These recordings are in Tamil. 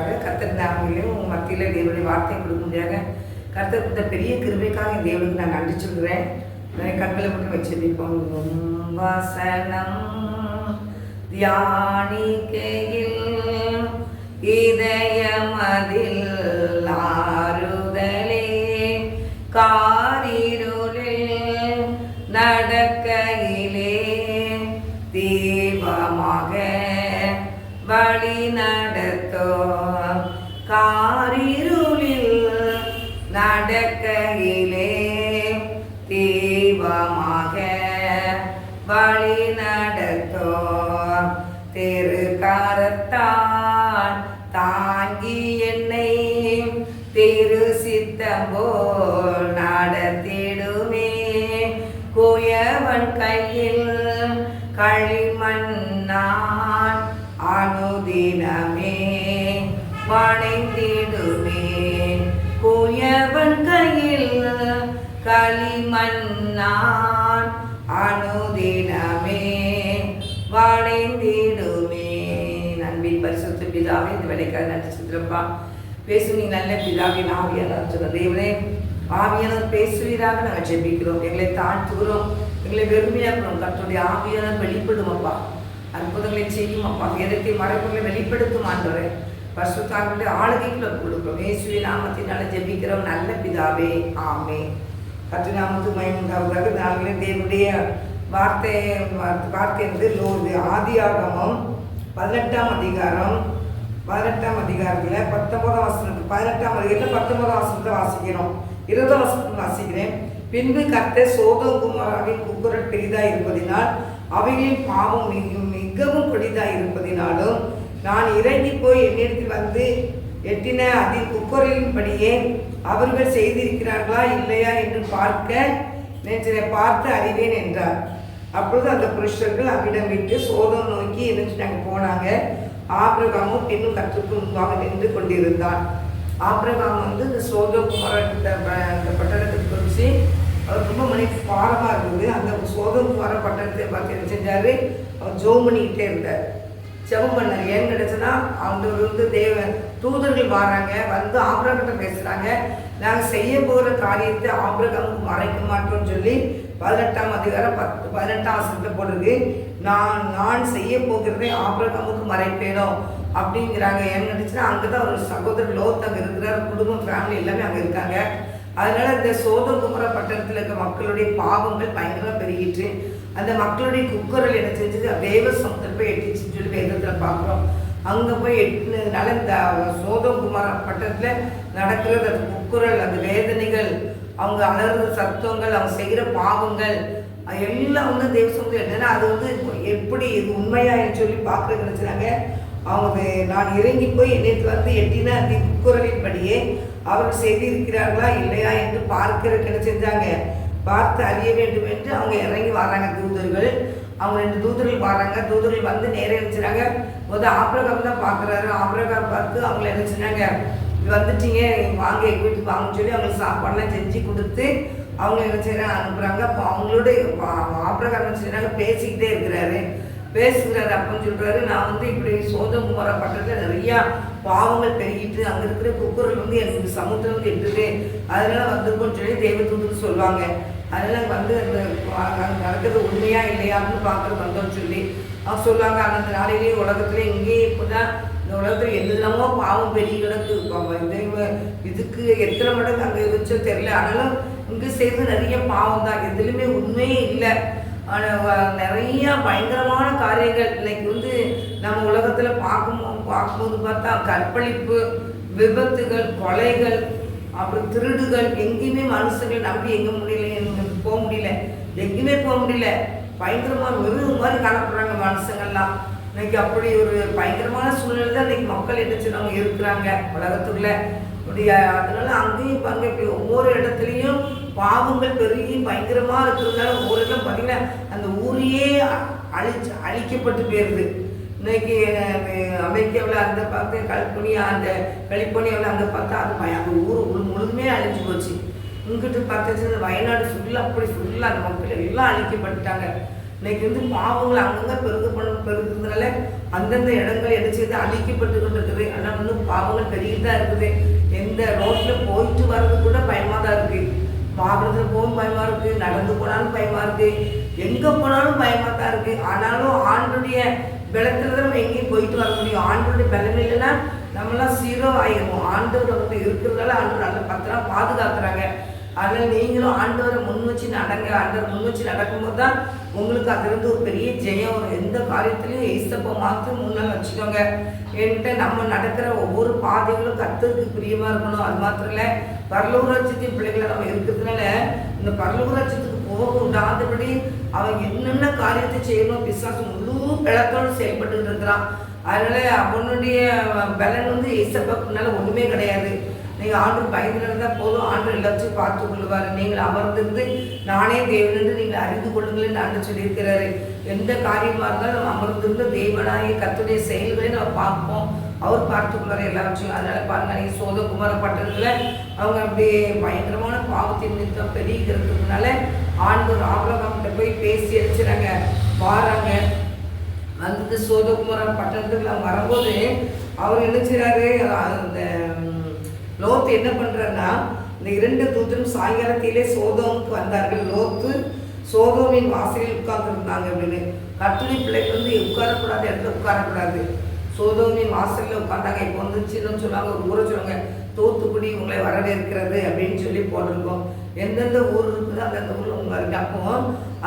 செய்வாராக. கர்த்தர் நாமத்திலும் உங்கள் மத்தியில் தேவனுடைய வார்த்தையை கொடுக்க முடியாத கர்த்தர் கொடுத்த பெரிய கிருபைக்காக என் தேவனுக்கு நான் நன்றி சொல்கிறேன். கண்களை மட்டும் வச்சிருப்போம். வசனம் தியானிக்கையில் இதயமதில் ஆறுதலே, காரிருளில் நடக்கையிலே தீபமாக வழி நடத்தோம். காரிருளில் நடக்கையிலே தீபமாக வழி நடத்தோம். திருக்கரத்தால் தாங்கி என்னை திரு சித்தம் போல் நடத்திடுமே. குயவன் கையில் களிமண்ணான் அனுதினமே வணைந்திடுமே. குயவன் கையில் களிமண்ணான் அனுதினமே வணைந்திடுமே. நன்பின் பரிசுத்த பிதாவே, இந்த வேலைக்காக நன்றி சொல்றப்பா. பேசு நீ நல்ல பிதாவே, ஆவியானவர் சொல்ற தேவனே, ஆவியானவர் பேசுவீராக நாங்கள் ஜெபிக்கிறோம். எங்களை தாழ்த்துகிறோம், எங்களை வெறுமையாக்குறோம். கர்த்தருடைய ஆவியானவர் வெளிப்படும் அப்பா, அற்புதங்களை செய்யும் அப்பா, வேதத்தை மறைப்புகளை வெளிப்படுத்தும் ஆண்டவரே. பரிசுத்தாவினுடைய ஆளுகைக்குள்ள கொடுக்கிறோம். இயேசுவின் நாமத்தினால ஜெபிக்கிறோம் நல்ல பிதாவே, ஆமே. கர்த்தர் நாமத்துக்கு மகிமை உண்டாவதாக. நாங்களே தேவனுடைய வார்த்தை வந்து ஆதியாகமம் 18ஆம் அதிகாரம் 18ஆம் அதிகாரத்தில் 19ஆம் வசனத்துக்கு 18ஆம் அதிகாரத்தில் 19ஆம் வசனத்தை வாசிக்கிறோம். 20ஆம் வசனத்தை வாசிக்கிறேன். பின்பு கர்த்தர் சோதோம் குமாராவின் கூக்குரல் பெரிதாய் இருப்பதினால் அவைகளின் பாவம் மிகவும் பெரிதாய் இருப்பதினாலும் நான் இறங்கி போய் என்னிடத்தில் வந்து எட்டின அதில் குக்குரலின்படியே அவர்கள் செய்திருக்கிறார்களா இல்லையா என்று பார்த்து அறிவேன் என்றார். அப்பொழுது அந்த புருஷர்கள் அவ்விடம் விட்டு சோதம் நோக்கி என்ன போனாங்க. ஆபிரகாமும் பெண்ணும் கர்த்தருக்கு முன்பாக நின்று கொண்டிருந்தான். ஆபிரகாம் வந்து இந்த சோதம் குமார பட்டணத்துக்கு குறித்து அவர் ரொம்ப பாரமாக இருந்தது. அந்த சோதம் குமார பட்டணத்தை பார்த்து என்ன செஞ்சார், அவர் ஜெபம் பண்ணிக்கிட்டே இருந்தார். ஜெபம் பண்ணார். ஏன்னு நினச்சுன்னா அவங்க வந்து தூதர்கள் வராங்க, வந்து ஆபிரகாம்கிட்ட பேசுகிறாங்க. நாங்கள் செய்ய போகிற காரியத்தை ஆபிரகாமுக்கு மறைக்க மாட்டோம்னு சொல்லி 18ஆம் அதிகாரம் 18ஆம் வசனத்தை போடுறது. நான் செய்ய போகிறதை ஆபிரகாமுக்கு மறைப்பேனோ அப்படிங்கிறாங்க. ஏன்னு நினச்சுன்னா அங்கே தான் ஒரு சகோதரர் லோத் அங்கே இருக்கிறார், குடும்பம் ஃபேமிலி எல்லாமே அங்கே இருக்காங்க. அதனால இந்த சோதம் குமார பட்டணத்தில் இருக்க மக்களுடைய பாவங்கள் பயங்கரமாக பெருகிட்டு அந்த மக்களுடைய குக்கரல் என்ன செஞ்சது, தேவ சமுத்திரம் போய் எட்டிச்சுன்னு சொல்லி வேதத்தில் பார்க்குறோம். அங்கே போய் எட்டினதுனால இந்த சோதம் குமார பட்டணத்தில் நடக்கிறது அந்த குக்குரல், அந்த வேதனைகள், அவங்க அலறுற சத்தங்கள், அவங்க செய்கிற பாவங்கள் எல்லாம் வந்து தேவ சமுத்திரம் என்னன்னா அது வந்து எப்படி இது உண்மையான்னு சொல்லி பார்க்குறது நினச்சினாங்க. அவங்க நான் இறங்கி போய் என்னிடத்தில் வந்து எட்டின அந்த குக்குரலின்படியே அவர்கள் செய்திருக்கிறார்களா இல்லையா என்று பார்க்கிறதுக்கு என்ன செஞ்சாங்க, பார்த்து அறிய வேண்டும் என்று அவங்க இறங்கி வராங்க. தூதர்கள், அவங்க 2 தூதர்கள் வராங்க. தூதர்கள் வந்து நேரம் நினைச்சுறாங்க. முதல் ஆபிரகாம் தான் பார்க்குறாரு. ஆபிரகாம் பார்த்து அவங்கள என்ன செஞ்சாங்க, வந்துட்டீங்க வாங்க எங்கள் வீட்டுக்கு வாங்கன்னு சொல்லி அவங்களுக்கு சாப்பாடுலாம் செஞ்சு கொடுத்து அவங்க என்ன செய்யறாங்க அனுப்புகிறாங்க. அப்போ அவங்களோட ஆபிரகாம் என்ன செய்யறாங்க, பேசிக்கிட்டே இருக்கிறாரு. அப்போன்னு சொல்கிறாரு, நான் வந்து இப்படி சோதம் குமார பட்டணத்தில் நிறையா பாவங்கள் பெருகிட்டு அங்கே இருக்கிற குக்குரல் வந்து எனக்கு சமுத்திரம் வந்து எட்டுது, அதனால வந்துருக்கோன்னு சொல்லி தெய்வத்தூதுன்னு சொல்லுவாங்க. அதனால் வந்து அந்த நடக்கிறது உண்மையா இல்லையான்னு பார்க்குறது வந்தோன்னு சொல்லி அவங்க சொல்லுவாங்க. அந்த நாளையிலேயே உலகத்துல இங்கேயே இப்போ தான் இந்த உலகத்தில் என்னென்னமோ பாவம் பெரிய கிடக்கு. இதுக்கு எத்தனை மடங்கு அங்கே இருந்துச்சோ தெரியல. ஆனாலும் இங்கே செய்வது நிறைய பாவம் தான், எதுலையுமே உண்மையே இல்லை. ஆனால் நிறைய பயங்கரமான காரியங்கள் இன்னைக்கு வந்து நம்ம உலகத்தில் பார்க்கும்போது பார்த்தா கற்பழிப்பு, விபத்துகள், கொலைகள், அப்புறம் திருடுகள், எங்கேயுமே மனுஷங்களை நம்பி போக முடியல, எங்கேயுமே போக முடியல. பயங்கரமாக மிருகம் மாதிரி காணப்படுறாங்க மனுஷங்கள்லாம். இன்னைக்கு அப்படி ஒரு பயங்கரமான சூழ்நிலை தான் இன்னைக்கு மக்கள் என்ன செய்யறவங்க இருக்கிறாங்க உலகத்துக்குள்ள. அதனால அங்கேயும் பாருங்க, இப்படி ஒவ்வொரு இடத்துலையும் பாவங்கள் பெருகி பயங்கரமாக இருக்கிறதுனால ஒவ்வொரு இடம் பார்த்தீங்கன்னா அந்த ஊரையே அழிக்கப்பட்டு போயிடுது. இன்னைக்கு அமெரிக்காவில் அந்த பார்த்து கலிபோர்னியாவில் அங்கே பார்த்தா அது அந்த ஊர் முழுமே அழிஞ்சு போச்சு. இங்கிட்டு பார்த்தாச்சு வயநாடு ஃபுல்லாக அப்படி ஃபுல்லாக அந்த மக்கள் எல்லாம் அழிக்கப்பட்டுட்டாங்க. இன்னைக்கு வந்து பாவங்கள் அங்கங்கே பெருகுறதுனால அந்தந்த இடங்கள் என்ன செய்து அழிக்கப்பட்டு கொண்டு இருக்குது. ஆனால் இன்னும் பாவங்கள் பெருகிட்டு தான் இருக்குது. எந்த ரோட்டில் போயிட்டு வர்றது கூட பயமாக தான் இருக்குது. வாகனத்தில் போகும் பயமாக இருக்குது, நடந்து போனாலும் பயமாக இருக்குது, எங்கே போனாலும் பயமாக தான் இருக்குது. ஆனாலும் ஆண்டுடைய பலத்தில் தான் நம்ம எங்கேயும் போயிட்டு வர முடியும். ஆண்டுடைய பலம் இல்லைன்னா நம்மளாம் 0 ஆகிடுவோம். ஆண்டவர் வந்து இருக்கிறதால ஆண்டவர் நல்ல பத்திரம் பாதுகாக்கிறாங்க. அதனால் நீங்களும் ஆண்டவரை முன் வச்சு நடங்க. ஆண்டவர் முன் வச்சு நடக்கும்போது தான் உங்களுக்கு அதுலேருந்து ஒரு பெரிய ஜெயம் வரும். எந்த காரியத்துலையும் ஏசப்பை மாற்றம் முன்னால் வச்சுக்கோங்க. என்கிட்ட நம்ம நடக்கிற ஒவ்வொரு பாதைகளும் கர்த்தருக்கு பிரியமாக இருக்கணும். அது மாத்திரம் இல்லை, பரலோக ராஜ்யத்தின் பிள்ளைகளை நம்ம இருக்கிறதுனால இந்த பரலோக ராஜ்யத்துக்கு போக விடாதபடி அவன் என்னென்ன காரியத்தை செய்யணும் பிசாசு முழு பிளத்தோடு செயல்பட்டு இருக்கிறான். அதனால அவனுடைய பலன் வந்து ஏசப்பாக்குனால ஒன்றுமே கிடையாது. நீங்கள் ஆண்டு பயந்து இருந்தால் போதும், ஆண்டு எல்லாத்தையும் பார்த்து கொள்ளுவார். நீங்கள் அமர்ந்திருந்து நானே தேவன் என்று நீங்கள் அறிந்து கொள்ளுங்கள் ஆண்டு சொல்லியிருக்கிறாரு. எந்த காரியமாக இருந்தாலும் நம்ம அமர்ந்திருந்து தேவனாகிய கர்த்தருடைய செயல்களை நம்ம பார்ப்போம், அவர் பார்த்துக்கொள்வார் எல்லாவற்றையும். அதனால பாருங்க, நீங்கள் சோதகுமார பட்டணத்தில் அவங்க அப்படியே பயங்கரமான பாவத்தின் நிமித்தம் பெருகிறதுனால ஆண்டவர் ஆபிரகாம்கிட்ட போய் பேசி அடிச்சுறாங்க. வாராங்க வந்து சோதகுமார பட்டணத்துக்கு அவங்க வரும்போது அவர் என்ன செய்கிறாரு, அந்த லோத்து என்ன பண்ணுறாருன்னா, இந்த 2 தூதரும் சாயங்காலத்திலே சோதோமுக்கு வந்தார்கள். லோத்து சோதோமின் வாசலில் உட்கார்ந்துருந்தாங்க அப்படின்னு. கர்த்தருடைய பிள்ளைக்கு வந்து உட்காரக்கூடாத இடத்துல உட்காரக்கூடாது. சோதோமின் வாசலில் உட்காந்தாங்க. இப்போ வந்துச்சுன்னு சொன்னாங்க, ஒரு ஊரை சொல்லுவாங்க, தூத்துக்குடி உங்களை வரவேற்கிறது அப்படின்னு சொல்லி போட்டிருக்கோம். எந்தெந்த ஊர் இருக்குதோ அந்தந்த ஊரில் உங்க இருக்கு. அப்போ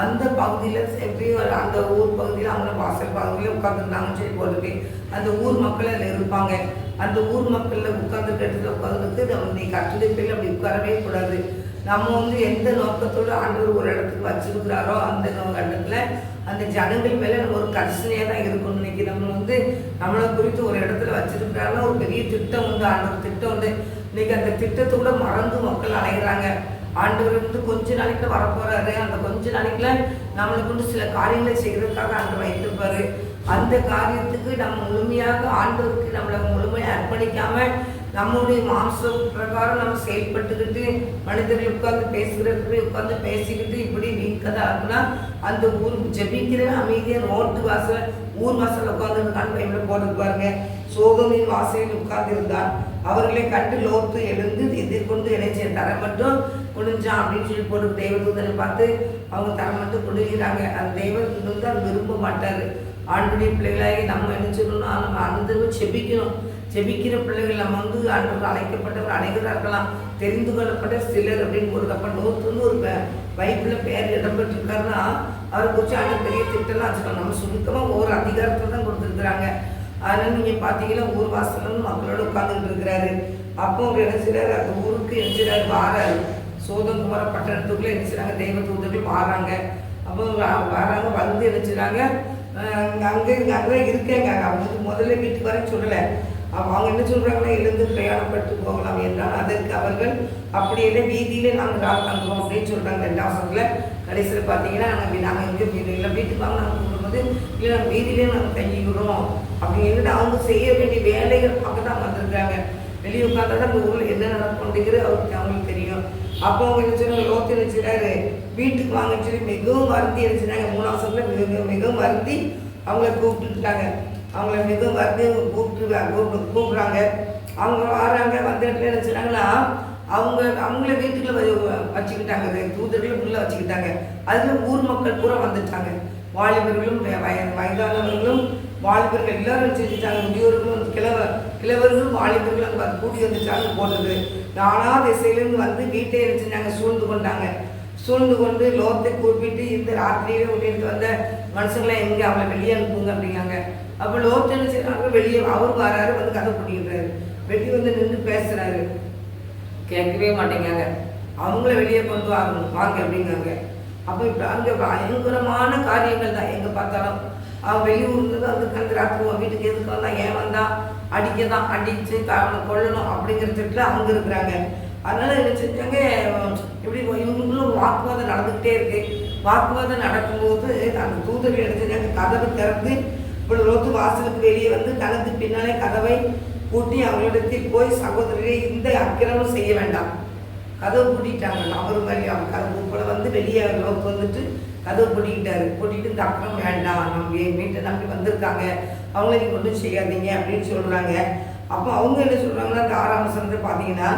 அந்த பகுதியில் எப்படியும் அந்த ஊர் பகுதியில் அவங்க வாசல் பகுதியில் உட்காந்துருந்தாங்கன்னு சொல்லி போட்டிருக்கு. அந்த ஊர் மக்கள் அதில் இருப்பாங்க. அந்த ஊர் மக்களில் உட்காந்துருக்க இடத்துல உட்காந்துருக்கு நம்ம நீ கர்த்தருடைய பிள்ளை அப்படி உட்காரவே கூடாது. நம்ம வந்து எந்த நோக்கத்தோடு ஆண்டவர் ஒரு இடத்துக்கு வச்சிருக்கிறாரோ அந்த இடத்துல அந்த ஜனங்கள் மேலே நம்ம ஒரு கர்சனையாக தான் இருக்கணும். இன்னைக்கு நம்ம வந்து நம்மளை குறித்து ஒரு இடத்துல வச்சிருக்கிறாருன்னா ஒரு பெரிய திட்டம் உண்டு, ஆண்டவர் திட்டம் உண்டு. இன்னைக்கு அந்த திட்டத்தோட மறந்து மக்கள் அலைகிறாங்க. ஆண்டவர் வந்து கொஞ்ச நாளைக்குள்ள வரப்போறாரு. அந்த கொஞ்ச நாளைக்குள்ள நம்மளுக்கு வந்து சில காரியங்களை செய்கிறதுக்காக ஆண்டவர் வைத்திருப்பாரு. அந்த காரியத்துக்கு நம்ம முழுமையாக ஆண்டவருக்கு நம்மளை முழுமையாக அர்ப்பணிக்காம நம்முடைய மாம்சம் பிரகாரம் நம்ம செயல்பட்டுக்கிட்டு மனிதர்கள் உட்கார்ந்து பேசுகிறதுக்கு உட்கார்ந்து பேசிக்கிட்டு இப்படி வீக்கதாக இருக்குன்னா அந்த ஊர் ஜெபிக்கிற அமைதியாக ரோட்டு வாசல் ஊர் வாசல் உட்காந்துருக்கான்னு டைமில் போட்டு பாருங்க. சோதமின் வாசலில் உட்கார்ந்து இருந்தான். அவர்களை கண்டு லோத்து எழுந்து எதிர்கொண்டு இணைச்ச தரை மட்டும் குடிஞ்சான் அப்படின்னு சொல்லி போட்டு தெய்வதூதனை பார்த்து அவங்க தரை மட்டும் குடிக்கிறாங்க. அந்த தெய்வதூதன் வந்து அது விரும்ப மாட்டார். ஆண்டுடைய பிள்ளைகளாகி நம்ம என்ன சொல்லணும்னா நம்ம அனுதினமும் செபிக்கணும். செபிக்கிற பிள்ளைகள் நம்ம வந்து ஆண்டவர் அழைக்கப்பட்டவர் அனைவராக இருக்கலாம், தெரிந்து கொள்ளப்பட்ட சிலர் அப்படின்னு ஒரு கப்பல் நோத்து வந்து ஒரு பைபிளில் பேர் இடம்பெற்றிருக்காருன்னா அவரை குறித்து ஆண்டு பெரிய திட்டம்லாம் வச்சுக்கலாம். நம்ம சுருக்கமாக ஒவ்வொரு அதிகாரத்தில் தான் கொடுத்துருக்குறாங்க. அதனால் நீங்கள் பார்த்தீங்கன்னா ஊர் வாசலும் மக்களோட உட்காந்துக்கிட்டு இருக்கிறாரு. அப்போ அவர் என்ன செய்கிறாரு, அந்த ஊருக்கு என்ன செய்கிறாரு, வாராரு. சோதகுமார பட்டணத்துக்குள்ளே என்ன செய்கிறாங்க, தெய்வ தூதர்கள் வாராங்க. அப்போ வராங்க, வந்து என்ன செய்கிறாங்க, அங்கே இருக்கேங்க. அவங்க முதல்ல வீட்டுக்கு வர சொல்லலை. அவங்க என்ன சொல்கிறாங்கன்னா, எழுந்து பிரயாணப்பட்டு போகலாம் என்றால் அதற்கு அவர்கள் அப்படியே வீதியிலே நாங்கள் தங்குவோம் அப்படின்னு சொல்கிறாங்க. 2ஆம் வசனத்தில் கடைசியில் பார்த்தீங்கன்னா நாங்கள் எங்கே இல்லை வீட்டுக்கு வாங்க நாங்கள் கூடும்போது இல்லை நாங்கள் வீதியிலே நாங்கள் தங்கிக்கிறோம் அப்படின்னு அவங்க செய்ய வேண்டிய வேலைகள் பார்க்க தான் வந்திருக்காங்க. வெளியே உட்காந்தா அந்த ஊரில் என்ன நடக்கும்னுங்கிறது அவங்களுக்கு தெரியும். அப்போ அவங்க என்ன சொன்னாங்க, லோத்து நினைச்சுறாரு வீட்டுக்கு வாங்கன்னு சொல்லி மிகவும் வருந்தி நினைச்சுனாங்க. 3ஆம் வசனத்தில் மிகவும் வருந்தி அவங்கள கூப்பிட்டுட்டாங்க. அவங்கள மிகவும் வருந்தி கூப்பிட்றாங்க. அவங்க வராங்க. வந்த இடத்துல என்ன சொன்னாங்கன்னா அவங்கள வீட்டுக்குள்ள வச்சுக்கிட்டாங்க, தூதர்களும் உள்ள வச்சுக்கிட்டாங்க. அதில் ஊர் மக்கள் பூரா வந்துட்டாங்க. வாலிபர்களும் வயதானவர்களும் வாலிபர்கள் எல்லாரும் செஞ்சுட்டாங்க. முதியோர்களும் கிழவர்களும் வாலிபர்களும் அங்கே கூடி வந்துட்டாங்க போடுறது. 4ஆம் திசையிலேருந்து வந்து வீட்டை செஞ்சாங்க, சூழ்ந்து கொண்டாங்க. சூழ்ந்து கொண்டு லோத்தை கூப்பிட்டு இந்த ராத்திரியில உள்ளிட்டு வந்த மனுஷங்களை எங்கே அவளை வெளியே அனுப்புங்க அப்படிங்காங்க. அப்போ லோத்து என்ன செய்யறாங்க, வெளியே அவர் வராரு, வந்து கதை பிடிக்கிறாரு. வெளியே வந்து நின்று பேசுறாரு. கேட்கவே மாட்டேங்காங்க. அவங்கள வெளியே கொண்டு வாங்க அப்படிங்காங்க. அப்போ இப்போ அங்கே பயங்கரமான காரியங்கள் தான் எங்கே பார்த்தாலும். அவன் வெளியூர்ந்து அந்த ராத்திரி வீட்டுக்கு எதுக்கு வந்தான், ஏன் வந்தான், அடிக்க தான், அடித்து அவனை கொல்லணும் அப்படிங்கிறதுல அவங்க இருக்கிறாங்க. அதனால் என்ன செஞ்சாங்க, எப்படி இவங்களுக்குள்ள ஒரு வாக்குவாதம் நடந்துக்கிட்டே இருக்கு. வாக்குவாதம் நடக்கும்போது அந்த தூதர்கள் என்ன செஞ்சாங்க, கதவை திறந்து இப்படி ரோத்து வாசலுக்கு வெளியே வந்து தனது பின்னாலே கதவை பூட்டி அவங்களிடத்தில் போய், சகோதரரை இந்த அக்கிரமம் செய்ய வேண்டாம், கதவு பூட்டிட்டாங்க. அவரும் மாதிரி அவங்க கதவு போல வந்து வெளியே லோத்து வந்துட்டு கதவு பூட்டிக்கிட்டாரு. பூட்டிட்டு இந்த அக்கிரமம் வேண்டாம், நம்ம வீட்டை நம்பி வந்திருக்காங்க, அவங்கள நீங்கள் ஒன்றும் செய்யாதீங்க அப்படின்னு சொல்கிறாங்க. அப்போ அவங்க என்ன சொல்கிறாங்கன்னா, அந்த 6ஆம் வசனத்தை பார்த்தீங்கன்னா,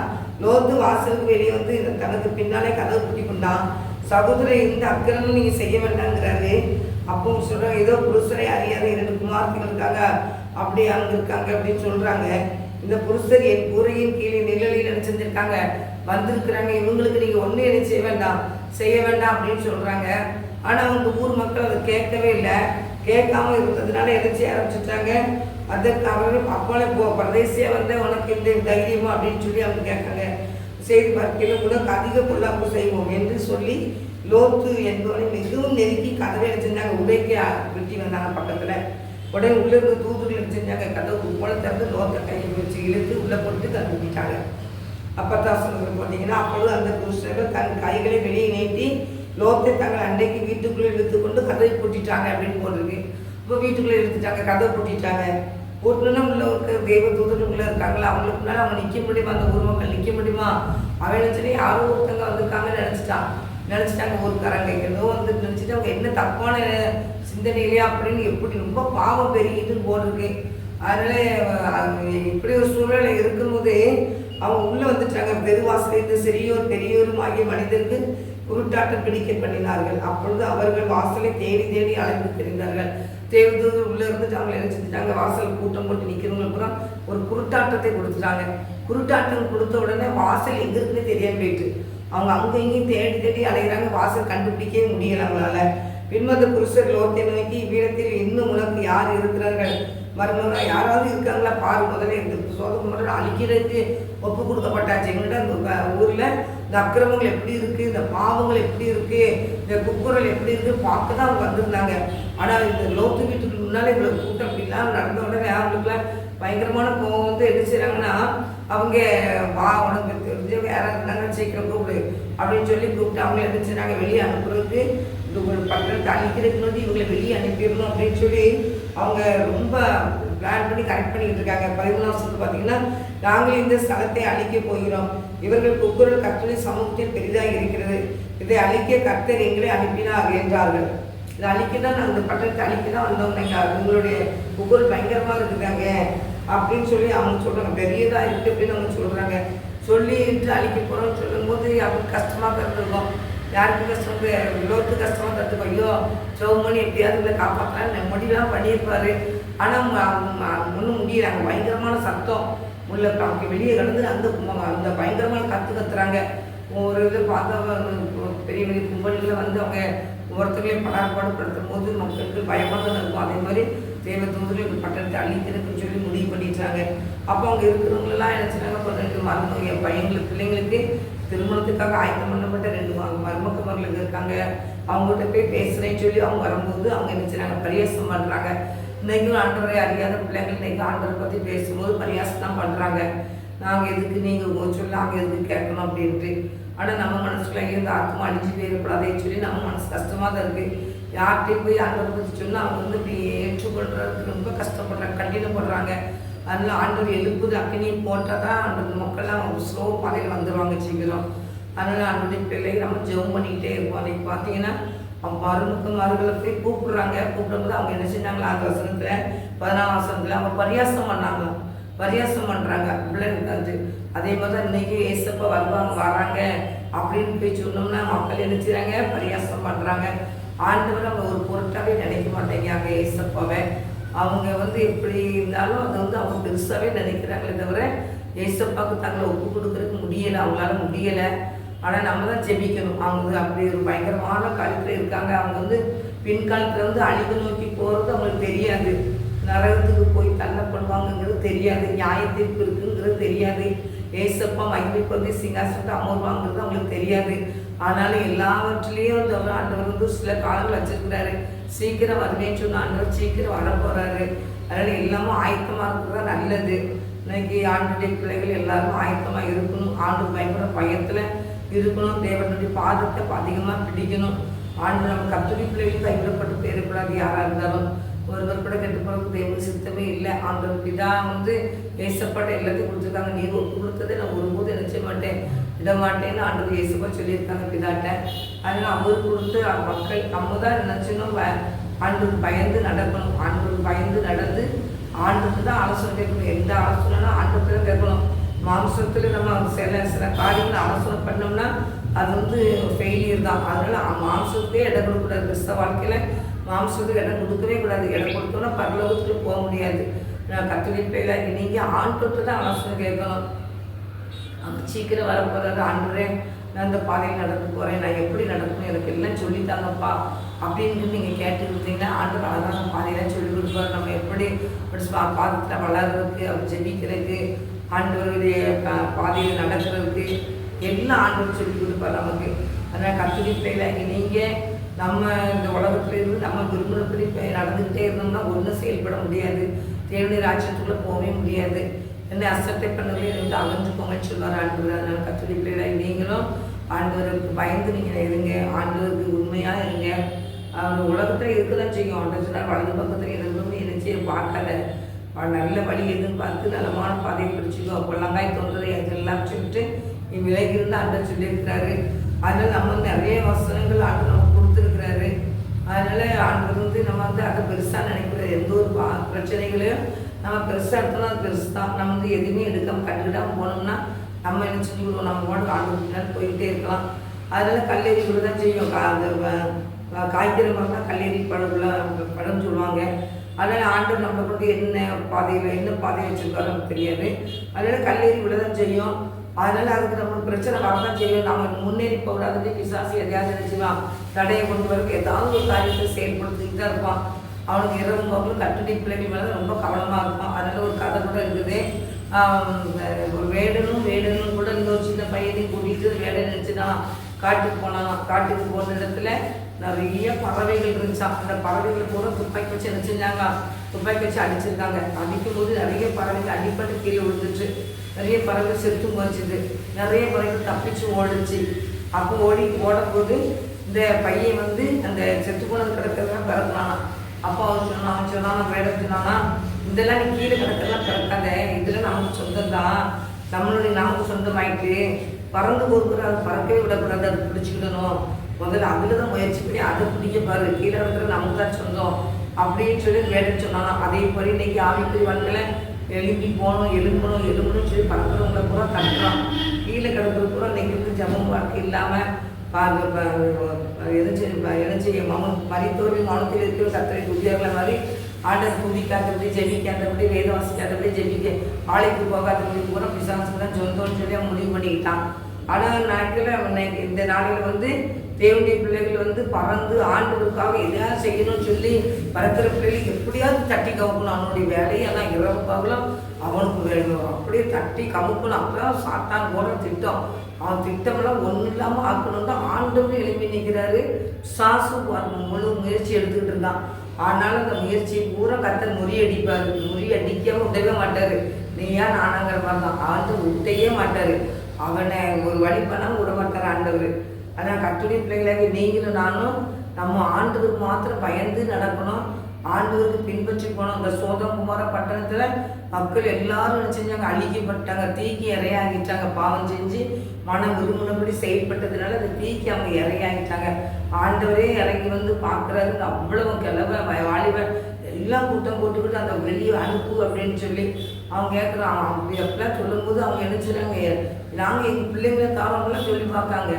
லோத்து வாசலுக்கு வெளியே வந்து தனக்கு பின்னாலே கதவு பூட்டி கொண்டான். சகோதரர் இந்த அக்கிரமம் நீங்கள் செய்ய வேண்டாங்கிறாரு. அப்போ சொல்கிறாங்க, ஏதோ புருஷரை அறியாத 2 குமார்த்திகள் இருக்காங்க, அப்படி அங்கே இருக்காங்க அப்படின்னு சொல்கிறாங்க. இந்த புருஷர் என் கூரையின் கீழே நிழலில் என்ன செஞ்சுருக்காங்க, வந்திருக்கிறாங்க. இவங்களுக்கு நீங்கள் ஒன்றும் என்ன செய்ய வேண்டாம் அப்படின்னு சொல்கிறாங்க. ஆனால் அவங்க ஊர் மக்கள் அதை கேட்கவே இல்லை. கேட்காம இருந்ததுனால என்ன செய்ய ஆரம்பிச்சுட்டாங்க, அதற்கு அவர்கள் அப்போலே பிரதேசியாக வந்து உனக்கு இந்த தைரியமா அப்படின்னு சொல்லி அவங்க கேட்காங்க. செய்தி பார்க்கையில் கூட அதிக பொல்லாப்பு செய்வோம் என்று சொல்லி லோத்து என்பவனை மிகவும் நெருக்கி கதவை செஞ்சாங்க. உடைக்க வெட்டி வந்தாங்க பக்கத்தில். உடனே உள்ளே இருந்து தூதுகள் செஞ்சாங்க. கதவு போல திறந்து லோத்தை கையை வச்சு இழுத்து உள்ளே போட்டு கண்டுபிடிட்டாங்க. அப்பத்தான் சொல்லுங்கள் பார்த்தீங்கன்னா, அப்பொழுது அந்த புருஷர்கள் தன் கைகளை வெளியே நீட்டி லோத்தை தங்கள் அன்றைக்கு வீட்டுக்குள்ளே இழுத்துக்கொண்டு கதவை பூட்டிட்டாங்க அப்படின்னு போட்டிருக்கு. இப்போ வீட்டுக்குள்ளே இழுத்துட்டாங்க, கதவை பூட்டிட்டாங்க. பூட்டினா உள்ள ஒரு தெய்வ தூதனுக்குள்ளே இருக்காங்களா, அவங்களுக்கு முன்னால் அவங்க நிற்க முடியுமா, அந்த ஊர் மக்கள் நிற்க முடியுமா? அவன் சொல்லி யாரோ ஒருத்தங்க வந்திருக்காங்கன்னு நினச்சிட்டாங்க. ஊருக்காரங்க ஏதோ வந்து நினச்சிட்டு அவங்க என்ன தப்பான சிந்தனையிலையா அப்படின்னு எப்படி ரொம்ப பாவம் பெருகிட்டுன்னு போட்டிருக்கு. அதனால இப்படி ஒரு சூழ்நிலை இருக்கும்போது அவங்க உள்ளே வந்துட்டாங்க. பெருவாசலிருந்து சிறியோர் பெரியோரும் ஆகிய மனிதருக்கு குருட்டாட்டம் பிடிக்க பண்ணினார்கள். அப்பொழுது அவர்கள் வாசலை தேடி தேடி அழைத்து தெரிந்தார்கள். தேர்ந்து உள்ளே இருந்துட்டு அவங்க என்ன செஞ்சுட்டாங்க, வாசல் கூட்டம் போட்டு நிற்கிறவங்களுக்கு கூட ஒரு குருட்டாட்டத்தை கொடுத்துட்டாங்க. குருட்டாட்டம் கொடுத்த உடனே வாசல் எங்கே இருக்குன்னு தெரியாம போயிட்டு அவங்க அங்கே இங்கேயும் தேடி தேடி அலைகிறாங்க. வாசல் கண்டுபிடிக்கவே முடியல அவங்களால. பின்வந்த புருஷர் லோத்தை நோக்கி, இவ்விடத்தில் இன்னும் உனக்கு யார் இருக்கிறார்கள், மருமகனா யாராவது இருக்காங்களா பாரு. முதல்ல இந்த சோதனை முதல்ல அழிக்கிறதுக்கு ஒப்பு கொடுக்கப்பட்டாச்சு. எங்கள்கிட்ட இந்த ஊரில் இந்த அக்கிரமங்கள் எப்படி இருக்குது, இந்த பாவங்கள் எப்படி இருக்குது, இந்த குக்குரல் எப்படி இருக்குது பார்க்க தான் அவங்க வந்திருந்தாங்க. ஆனால் இந்த லோத்து வீட்டுக்கு முன்னாலே இவ்வளோ கூட்டம் அப்படிலாம் நடந்த உடனே அவங்களுக்குலாம் பயங்கரமான கோவம் வந்து என்ன செய்கிறாங்கன்னா, அவங்க வா உனக்கு தெரிஞ்சவங்க யாராவது இருந்தாங்க சீக்கிரம் கூப்பிடு அப்படின்னு சொல்லி கூப்பிட்டு அவங்க என்ன செய்கிறாங்க, வெளியே அனுப்புறதுக்கு இந்த பக்கத்தை அழிக்கிறதுக்கு வந்து இவங்களை வெளியே அனுப்பிடணும் அப்படின்னு சொல்லி அவங்க ரொம்ப பிளான் பண்ணி கரெக்ட் பண்ணிக்கிட்டு இருக்காங்க. 13ஆம் வருஷத்துக்கு பார்த்தீங்கன்னா, நாங்கள் இந்த ஸ்தலத்தை அழிக்க போகிறோம். இவர்கள் குக்குரல் கர்த்தரின் சமூகத்தில் பெரிதாக இருக்கிறது. இதை அழிக்க கர்த்தர் எங்களை அனுப்பினார் என்றார்கள். இதை அழிக்கதான் நாங்கள் இந்த பட்டணத்தை அழிக்க தான் வந்தோம்னாங்க. உங்களுடைய குக்குரல் பயங்கரமாக இருக்குதாங்க அப்படின்னு சொல்லி அவங்க சொல்கிறாங்க. பெரியதாக இருக்குது அப்படின்னு அவங்க சொல்கிறாங்க. சொல்லிட்டு அழிக்க போகிறோம்னு சொல்லும்போது அவங்களுக்கு கஷ்டமாக இருந்திருக்கும். யாருக்கு கஷ்டம், லோத்து கஷ்டமாக கற்றுக்கும். ஐயோ சௌமணி எப்படியாவது இல்லை காப்பாற்றலாம் முடியலாம் பண்ணியிருப்பாரு. ஆனால் ஒன்றும் முடியல. பயங்கரமான சத்தம் உள்ள அவங்க வெளியே கடந்து அந்த பயங்கரமான கத்துறாங்க. ஒரு இது பார்த்தா பெரிய பெரிய கும்பல்களை வந்து அவங்க ஒருத்தர்களையும் படார்பாடுபடுத்தும் போது மக்களுக்கு பயமாக தான் இருக்கும். அதே மாதிரி தேவ தூதர்கள் பட்டணத்தை அழிக்கிறதுன்னு சொல்லி முடிவு பண்ணிட்டாங்க. அப்போ அவங்க இருக்கிறவங்களெல்லாம் என்ன செய்றாங்க, 2 மருமக பையங்களுக்கு பிள்ளைங்களுக்கு திருமணத்துக்காக ஆயத்தம் பண்ணப்பட்ட 2 மருமக்கள் இருக்காங்க. அவங்ககிட்ட போய் பேசுகிறேன்னு சொல்லி அவங்க வரும்போது அவங்க என்ன செய்றாங்க, பரியாசம் பண்ணுறாங்க. இன்றைக்கும் ஆண்டவரை அறியாத பிள்ளைங்கள் இன்றைக்கி ஆண்டவரை பற்றி பேசும்போது பரியாசம் தான் பண்ணுறாங்க. நாங்கள் எதுக்கு நீங்கள் சொல்லி நாங்கள் எதுக்கு கேட்கணும் அப்படின்ட்டு. ஆனால் நம்ம மனசுக்குள்ள இருந்து ஆத்மா அழிஞ்சு போயிடக்கூடாதுன்னு சொல்லி நம்ம மனசு கஷ்டமாக தான் இருக்குது. யார்கிட்டையும் போய் ஆண்டவரை பற்றி சொன்னால் அவங்க வந்து இப்படி ஏற்றுக்கொள்றதுக்கு ரொம்ப கஷ்டப்படுறாங்க, கண்டினப்படுறாங்க. அதனால் ஆண்டவர் எழுப்புது அக்கினியும் போட்டால் தான் அந்த மக்கள்லாம் அவங்க ஸ்லோ பாதையில் வந்துடுவாங்க சீக்கிரம். அதனால் ஆண்டவருடைய பிள்ளைகளை நம்ம ஜெபம் பண்ணிக்கிட்டே இருப்போம். அன்றைக்கி பார்த்தீங்கன்னா மருமக்களை போய் கூப்பிடுறாங்க. கூப்பிடும்போது அவங்க என்ன செஞ்சாங்களா, அந்த வசனத்தில் 14ஆம் வசனத்தில் அவங்க பரியாசம் பண்ணாங்களாம். பரியாசம் பண்ணுறாங்க பிள்ளை இருக்காது. அதே மாதிரி தான் இன்றைக்கி ஏசப்பா வராங்க அப்படின்னு போய் சொன்னோம்னா மக்கள் என்ன செய்கிறாங்க, பரியாசம் பண்ணுறாங்க. ஆண்டவர் அவங்க ஒரு பொருட்டாகவே நினைக்க மாட்டேங்கிறாங்க ஏசப்பாவை. அவங்க வந்து எப்படி இருந்தாலும் அதை வந்து அவங்க பெருசாகவே நினைக்கிறாங்களே தவிர ஏசப்பாவுக்கு தங்களை ஒப்பு கொடுக்குறதுக்கு முடியலை, அவங்களால முடியலை. ஆனால் நம்ம தான் ஜெபிக்கணும். அவங்க வந்து அப்படி ஒரு பயங்கரமான காலத்தில் இருக்காங்க. அவங்க வந்து பின்காலத்தில் வந்து அழிவு நோக்கி போகிறது அவங்களுக்கு தெரியாது. நரகத்துக்கு போய் தள்ளப்படுவாங்கங்கிறது தெரியாது. நியாயத்தீர்ப்பு இருக்குங்கிறது தெரியாது. ஏசப்பா மகிமைப்பதி சிங்காசனத்தை அமர்வாங்கிறது அவங்களுக்கு தெரியாது. ஆனாலும் எல்லாவற்றிலையும் அந்த ஆண்டவர் வந்து சில காலங்கள் வச்சிருக்கிறாரு. சீக்கிரம் வருவேன்னு சொன்ன ஆண்டவர் சீக்கிரம் வரப்போகிறாரு. அதனால் எல்லாமும் ஆயத்தமாக இருக்கிறது தான் நல்லது. இன்னைக்கு ஆண்டுடைய பிள்ளைகள் எல்லாரும் ஆயத்தமாக இருக்கணும். ஆண்டு பயங்கர பயத்தில் இருக்கணும். தேவனுடைய பாதத்தை அதிகமாக பிடிக்கணும். ஆண்டு நம்ம கர்த்தருடைய பிள்ளைகள் கைவிடப்பட்டு பேரக்கூடாது. யாராக இருந்தாலும் ஒருவர் கூட கெட்டு போகிறதுக்கு தேவ சித்தமே இல்லை. ஆண்டவர் பிதா வந்து ஏசப்பட்ட எல்லாத்தையும் கொடுத்துருக்காங்க. நீர் ஒப்பு கொடுத்ததை நான் ஒருபோது நினைச்ச மாட்டேன், விட மாட்டேன்னு ஆண்டவர் ஏசப்பா சொல்லியிருக்காங்க பிதாட்ட. அதனால் அவர் கொடுத்து மக்கள் நம்ம தான் நினச்சினோம் ஆண்டவர் பயந்து நடக்கணும். ஆண்டவர் பயந்து நடந்து ஆண்டுக்கு தான் ஆலோசனை கேட்கணும். எந்த ஆலோசனைனா ஆண்டுக்கு தான் கேட்கணும். மாம்சத்தில் நம்ம சில காரியங்களை ஆலோசனை பண்ணோம்னா அது வந்து ஃபெயிலியர் தான். அதனால் மாம்சத்துக்கே இடம் கொடுக்கக்கூடாது. கிறிஸ்தவ வாழ்க்கையில் மாம்சத்துக்கு இடம் கொடுக்கவே கூடாது. இடம் கொடுத்தோன்னா பரலோகத்துக்கு போக முடியாது. கத்தோலிக்க பிள்ளைகளாகி நீங்கள் ஆண்டவர்கிட்ட தான் ஆலோசனை கேட்கணும். அங்கே சீக்கிரம் வர போகிறாரு, ஆண்டவரே நான் இந்த பாதையில் நடந்து போகிறேன், நான் எப்படி நடக்கணும், எனக்கு எல்லாம் சொல்லித்தாங்கப்பா அப்படின்னு நீங்கள் கேட்டுக்கிட்டீங்கன்னா ஆண்டவர் அழகான பாதையெல்லாம் சொல்லிக் கொடுப்பார். நம்ம எப்படி பாதத்தில் வளர்றதுக்கு, அவர் ஜெபிக்கிறதுக்கு, ஆண்டவருடைய பாதையில் நடக்கிறதுக்கு எல்லாம் ஆண்டவர் சொல்லிக் கொடுப்பார் நமக்கு. அதனால் கத்தோலிக்க பிள்ளைகளாகி நீங்கள் நம்ம இந்த உலகத்தில் இருந்து நம்ம விரும்பினபடி நடந்துக்கிட்டே இருந்தோம்னா ஒன்றும் செயல்பட முடியாது. தேவனுடைய ராஜ்யத்துக்குள்ளே போகவே முடியாது. என்ன அசட்டை பண்ணவே இருந்து அகன்றுக்கோங்கன்னு சொல்லுவார் ஆண்டவர். அதனால் கத்தோலிக்க பிள்ளைகளாகி நீங்களும் ஆண்டவருக்கு பயந்து நீங்கள் இருங்க, ஆண்டவருக்கு உண்மையாக இருங்க. அவர் உலகத்தில் இருக்க தான் செய்யும். ஆண்டவர் சொன்னால் வலது பக்கத்தில் இருந்தோம்னு நினைச்சி பார்க்காத, நல்ல வழி எதுன்னு பார்த்து நலமான பாதையை பிடிச்சிக்கோ. பொல்லங்காய் தோன்றது அதெல்லாம் சொல்லிட்டு நீ விலகி இருந்து ஆண்டவர் சொல்லியிருக்கிறாரு. அதனால் நம்ம நிறைய வசனங்கள் ஆண்டு நமக்கு கொடுத்துருக்குறாரு. அதனால் ஆண்டவர் வந்து நம்ம வந்து அதை பெருசாக நினைக்கிறது. எந்த ஒரு பிரச்சனைகளையும் நம்ம பெருசாக எடுத்தோம்னா அது பெருசு தான். நம்ம வந்து எதுவுமே எடுக்காமல் கண்டுக்கிட்டாமல் போனோம்னா நம்ம என்ன செஞ்சுக்கிடுவோம், நம்ம கூட ஆண்டு பின்னாடி போய்கிட்டே இருக்கலாம். அதனால் கல்லெறி கூட தான் செய்யும். அந்த காய்கறி மரம் தான் கல்லெறி பழம்னு சொல்லுவாங்க. அதனால் ஆண்டவர் நம்மளை கொண்டு என்ன பாதையை வச்சுருக்காரு நமக்கு தெரியாது. அதனால் கல்லெறி விட தான் செய்யும். அதனால் அதுக்கு நம்மளுக்கு பிரச்சனை வரதான் செய்யும். நம்ம முன்னேறி போடாதே பிசாசி எதையாவது நினச்சிவான் தடையை கொண்டு வரக்கு ஏதாவது ஒரு காரியத்தை செயல்படுத்திக்கிட்டு தான் இருப்பான். அவனுக்கு இரவு போகலும் கட்டுரை பிள்ளைகள் மேலே ரொம்ப கவனமாக இருப்பான். அதனால் ஒரு கதை கூட இருக்குது. ஒரு வேடனும் கூட இன்னொரு சின்ன பையனையும் கூட்டிகிட்டு வேடனை நினச்சிதான் காட்டுக்கு போனான். காட்டுக்கு போன இடத்துல நிறைய பறவைகள் இருந்துச்சான். அந்த பறவைகள் கூட துப்பாக்கி வச்சு என்ன செஞ்சாங்க, துப்பாக்கி வச்சு அடிச்சிருக்காங்க. அடிக்கும்போது நிறைய பறவைகள் அடிப்பட்டு கீழே விழுந்துச்சு. நிறைய பறவைகள் செத்தும் போச்சுது. நிறைய பறவைகள் தப்பிச்சு ஓடுச்சு. அப்போ ஓடும்போது இந்த பையன் வந்து அந்த செத்து போனது கிடக்கிறதெல்லாம் பிறந்தானா. அப்போ அவன் சொன்னான் வேடம் சொன்னானா, இதெல்லாம் நீ கீழே கிடக்கிறதெல்லாம் பிறக்காத, இதெல்லாம் நமக்கு சொந்தம் தான், நமக்கு சொந்தமாயிட்டு பறந்து போகிறது, அது பறக்கவே விடக்கூடாது, அது பிடிச்சிக்கிடணும். முதல்ல அதில் தான் முயற்சி பண்ணி அதை பிடிக்க பாரு, கீழே இருக்கிற நமக்கு தான் சொந்தம் அப்படின்னு சொல்லி வேடம் சொன்னானா. அதே மாதிரி இன்னைக்கு ஆவிக்குரிய வாழ்க்கையில எழும்பணும் சொல்லி பறக்கிறவங்களை பூரா தட்டுறான். கீழே கிடக்கிறது பூரா இன்னைக்கு வந்து ஜபம் வாழ்க்கை இல்லாமல் மரித்தோர்வி மௌனத்தில் இருக்கிற கத்தரை துதியர்களை மாதிரி ஆண்டர் துதிக்காதபடி, ஜெபிக்காதபடி, வேதம் வாசிக்காதபடி, ஜெபிக்க ஆலைக்கு போகாதபடி பூரா பிசாசு தான் சொந்தம்னு சொல்லி அவன் முடிவு பண்ணிக்கிட்டான். ஆனால் நாட்களில் இந்த நாளில் வந்து தேவனுடைய பிள்ளைகள் வந்து பறந்து ஆண்டவருக்காக எதையாவது செய்யணும்னு சொல்லி பறக்கிற பிள்ளைகள் எப்படியாவது தட்டி கவுக்கணும். அவனுடைய வேலையை அதான் இரவுக்காகலாம் அவனுக்கு வேணும், அப்படியே தட்டி கவுக்கணும். அப்போதான் சாத்தான் போகிற திட்டம். அவன் திட்டமெல்லாம் ஒன்றும் இல்லாமல் ஆக்கணும் தான் ஆண்டவரும் எழுப்பி நிற்கிறாரு. சாசு முழு முயற்சி எடுத்துக்கிட்டு இருந்தான். ஆனாலும் அந்த முயற்சியை பூரா கத்தர் முறியடிப்பார். முறியடிக்காமல் விடவே மாட்டார். நீயா நானாங்கிற மாதிரி தான் ஆண்டு விட்டையே மாட்டார். அவனை ஒரு வழி பண்ணாமல் விட மாட்டார் ஆண்டவர். ஆனால் கத்துடைய பிள்ளைகளாக நீங்களும் நானும் நம்ம ஆண்டவருக்கு மாத்திரம் பயந்து நடக்கணும், ஆண்டவருக்கு பின்பற்றி போனோம். இந்த சோதகுமார பட்டணத்தில் மக்கள் எல்லாரும் என்ன செஞ்சாங்க, அழிக்கப்பட்டாங்க, தீக்கி இறையாகிட்டாங்க. பாவம் செஞ்சு மனம் விரும்பினபடி செயல்பட்டதுனால அந்த தீக்கி அவங்க இறையாகிட்டாங்க. ஆண்டவரே இறங்கி வந்து பார்க்குறாரு. அவ்வளவு கிளவ வாலிப எல்லாம் கூட்டம் போட்டுக்கிட்டு அந்த வெளியே அனுப்பு அப்படின்னு சொல்லி அவங்க கேட்குறாங்க. அப்படி அப்படிலாம் சொல்லும்போது அவங்க என்ன செய்றாங்க, நாங்கள் எங்கள் பிள்ளைங்களை தாரவங்களாம் சொல்லி பார்க்காங்க.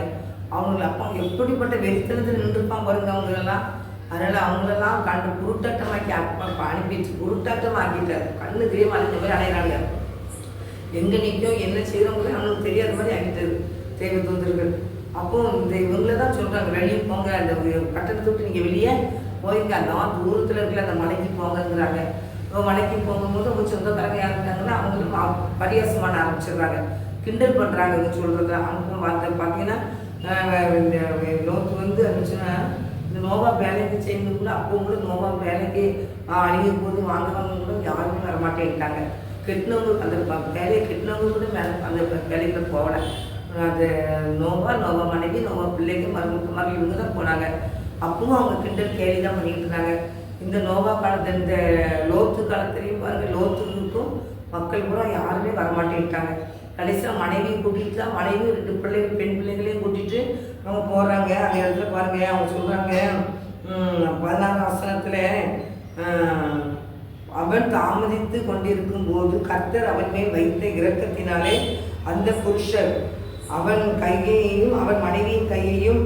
அவங்கள அப்போ எப்படிப்பட்ட வெறித்தனத்தில் நின்றுப்பான் பாருங்க அவங்களெல்லாம். அதனால் அவங்களெல்லாம் கண்டு குருட்டாட்டமாக்கி அனுப்பிட்டு குருட்டாட்டமாக்கிட்டார். கண்ணு தெரியாம அழிஞ்ச மாதிரி அலையிறாங்க. எங்கே நிற்கும் என்ன செய்கிறவங்களே அவங்களுக்கு தெரியாத மாதிரி ஆகிட்டாரு தேவை தூதர்கள். அப்போ இந்த இவங்கள தான் சொல்கிறாங்க, வெளியே போங்க, அந்த கட்டணத்தை விட்டு நீங்கள் வெளியே போயிருங்க, அந்த தூரத்தில் இருக்கிற அந்த மலைக்கு போங்கிறாங்க. மலைக்கு போகும்போது அவங்க சொந்தக்காரங்க யாருந்தாங்கன்னா அவங்களும் பரியாசம் பண்ண ஆரம்பிச்சிடுறாங்க, கிண்டல் பண்ணுறாங்க. இவங்க சொல்கிறத அனுப்பும் வார்த்தை பார்த்தீங்கன்னா லோத்து வந்து இருந்துச்சுன்னா இந்த நோவா வேலைக்கு செய்யணுக்குள்ள அப்போ கூட நோவா வேலைக்கு அழிய போது வாங்குறவங்க கூட யாருமே வரமாட்டேன்ட்டாங்க. கெட்டினவங்க அந்த வேலையை கெட்டினவங்க கூட அந்த வேலைக்கு போகலை. அந்த நோவா மனைவி நோவா பிள்ளைங்க மருமக இவங்க தான் போனாங்க. அப்பவும் அவங்க கிண்டல் கேலி தான் பண்ணிட்டு இருந்தாங்க. இந்த நோவா காலத்து இந்த லோத்து காலத்துலேயும் பாருங்கள், லோத்துக்கும் மக்கள் பூரா யாருமே வரமாட்டேன்ட்டாங்க. கடைசியாக மனைவியை கூட்டிகிட்டு தான், மனைவி 2 பிள்ளைகள் பெண் பிள்ளைகளையும் கூட்டிகிட்டு அவங்க போகிறாங்க. அந்த இடத்துல பாருங்கள் அவங்க சொல்கிறாங்க 16 வசனத்தில் அவன் தாமதித்து கொண்டிருக்கும் போது கர்த்தர் அவன் மேல் வைத்த இரக்கத்தினாலே அந்த புருஷர் அவன் கையையும் அவன் மனைவியின் கையையும்